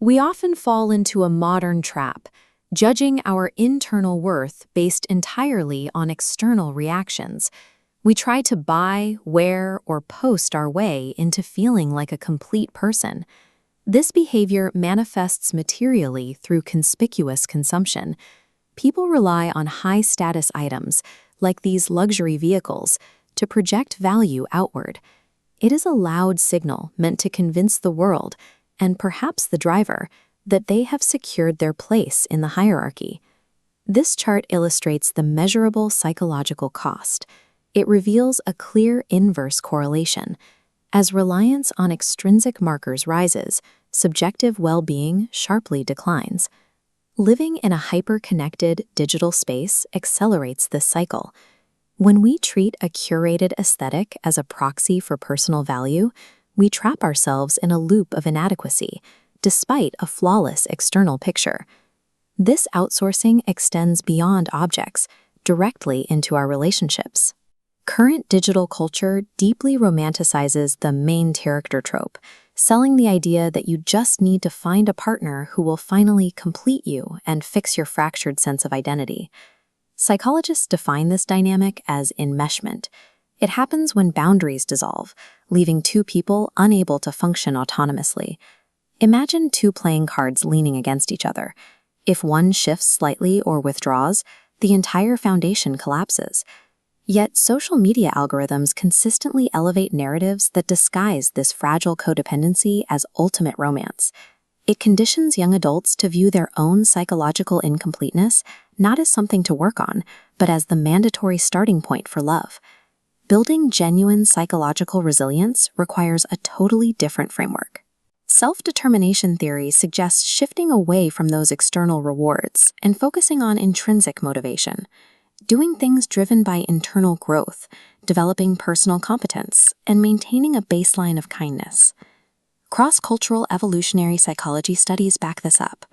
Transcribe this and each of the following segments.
We often fall into a modern trap, judging our internal worth based entirely on external reactions. We try to buy, wear, or post our way into feeling like a complete person. This behavior manifests materially through conspicuous consumption. People rely on high-status items, like these luxury vehicles, to project value outward. It is a loud signal meant to convince the world, and perhaps the driver, that they have secured their place in the hierarchy. This chart illustrates the measurable psychological cost. It reveals a clear inverse correlation. As reliance on extrinsic markers rises, subjective well-being sharply declines. Living in a hyper-connected digital space accelerates this cycle. When we treat a curated aesthetic as a proxy for personal value, we trap ourselves in a loop of inadequacy, despite a flawless external picture. This outsourcing extends beyond objects, directly into our relationships. Current digital culture deeply romanticizes the main character trope, selling the idea that you just need to find a partner who will finally complete you and fix your fractured sense of identity. Psychologists define this dynamic as enmeshment. It happens when boundaries dissolve, leaving two people unable to function autonomously. Imagine two playing cards leaning against each other. If one shifts slightly or withdraws, the entire foundation collapses. Yet social media algorithms consistently elevate narratives that disguise this fragile codependency as ultimate romance. It conditions young adults to view their own psychological incompleteness not as something to work on, but as the mandatory starting point for love. Building genuine psychological resilience requires a totally different framework. Self-determination theory suggests shifting away from those external rewards and focusing on intrinsic motivation. Doing things driven by internal growth, developing personal competence, and maintaining a baseline of kindness. Cross-cultural evolutionary psychology studies back this up.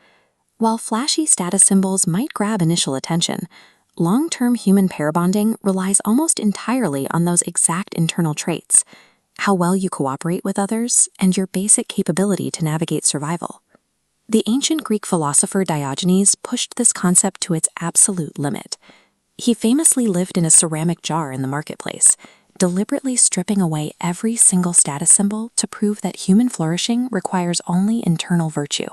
While flashy status symbols might grab initial attention, long-term human pair bonding relies almost entirely on those exact internal traits: how well you cooperate with others, and your basic capability to navigate survival. The ancient Greek philosopher Diogenes pushed this concept to its absolute limit. He famously lived in a ceramic jar in the marketplace, deliberately stripping away every single status symbol to prove that human flourishing requires only internal virtue.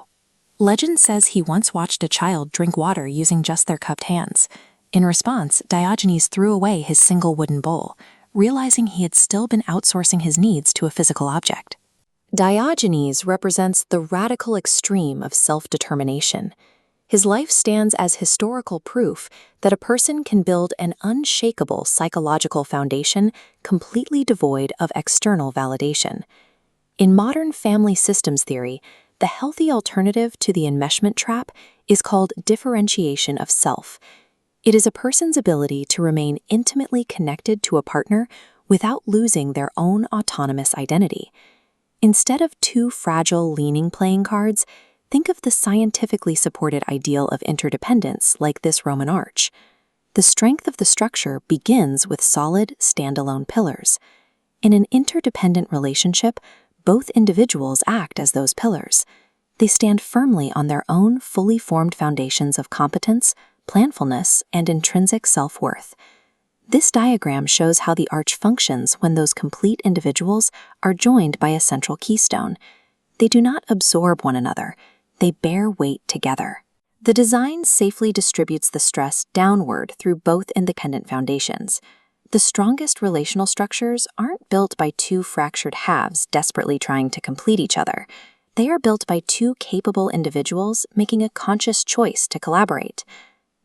Legend says he once watched a child drink water using just their cupped hands. In response, Diogenes threw away his single wooden bowl, realizing he had still been outsourcing his needs to a physical object. Diogenes represents the radical extreme of self-determination. His life stands as historical proof that a person can build an unshakable psychological foundation completely devoid of external validation. In modern family systems theory, the healthy alternative to the enmeshment trap is called differentiation of self. It is a person's ability to remain intimately connected to a partner without losing their own autonomous identity. Instead of two fragile, leaning playing cards, think of the scientifically supported ideal of interdependence like this Roman arch. The strength of the structure begins with solid, standalone pillars. In an interdependent relationship, both individuals act as those pillars. They stand firmly on their own fully formed foundations of competence, planfulness, and intrinsic self-worth. This diagram shows how the arch functions when those complete individuals are joined by a central keystone. They do not absorb one another. They bear weight together. The design safely distributes the stress downward through both independent foundations. The strongest relational structures aren't built by two fractured halves desperately trying to complete each other. They are built by two capable individuals making a conscious choice to collaborate.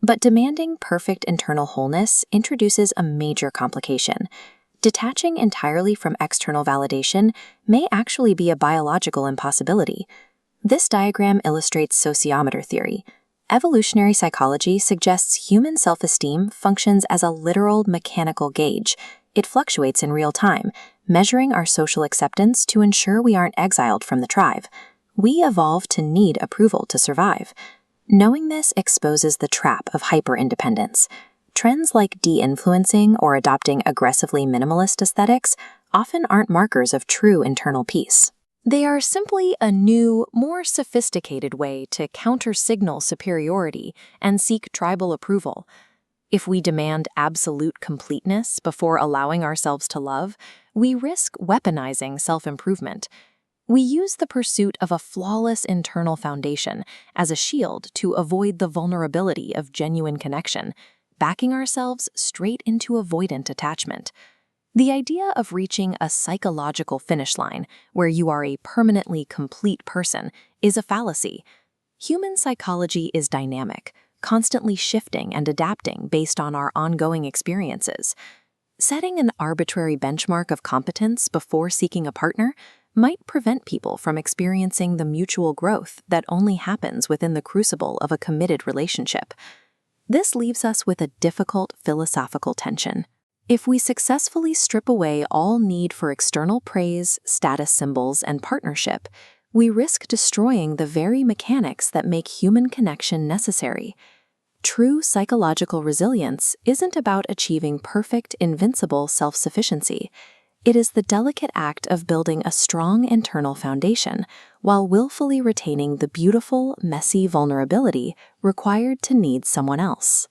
But demanding perfect internal wholeness introduces a major complication. Detaching entirely from external validation may actually be a biological impossibility. This diagram illustrates sociometer theory. Evolutionary psychology suggests human self-esteem functions as a literal mechanical gauge. It fluctuates in real time, measuring our social acceptance to ensure we aren't exiled from the tribe. We evolved to need approval to survive. Knowing this exposes the trap of hyper-independence. Trends like de-influencing or adopting aggressively minimalist aesthetics often aren't markers of true internal peace. They are simply a new, more sophisticated way to counter-signal superiority and seek tribal approval. If we demand absolute completeness before allowing ourselves to love, we risk weaponizing self-improvement. We use the pursuit of a flawless internal foundation as a shield to avoid the vulnerability of genuine connection, backing ourselves straight into avoidant attachment. The idea of reaching a psychological finish line where you are a permanently complete person is a fallacy. Human psychology is dynamic, constantly shifting and adapting based on our ongoing experiences. Setting an arbitrary benchmark of competence before seeking a partner might prevent people from experiencing the mutual growth that only happens within the crucible of a committed relationship. This leaves us with a difficult philosophical tension. If we successfully strip away all need for external praise, status symbols, and partnership, we risk destroying the very mechanics that make human connection necessary. True psychological resilience isn't about achieving perfect, invincible self-sufficiency. It is the delicate act of building a strong internal foundation while willfully retaining the beautiful, messy vulnerability required to need someone else.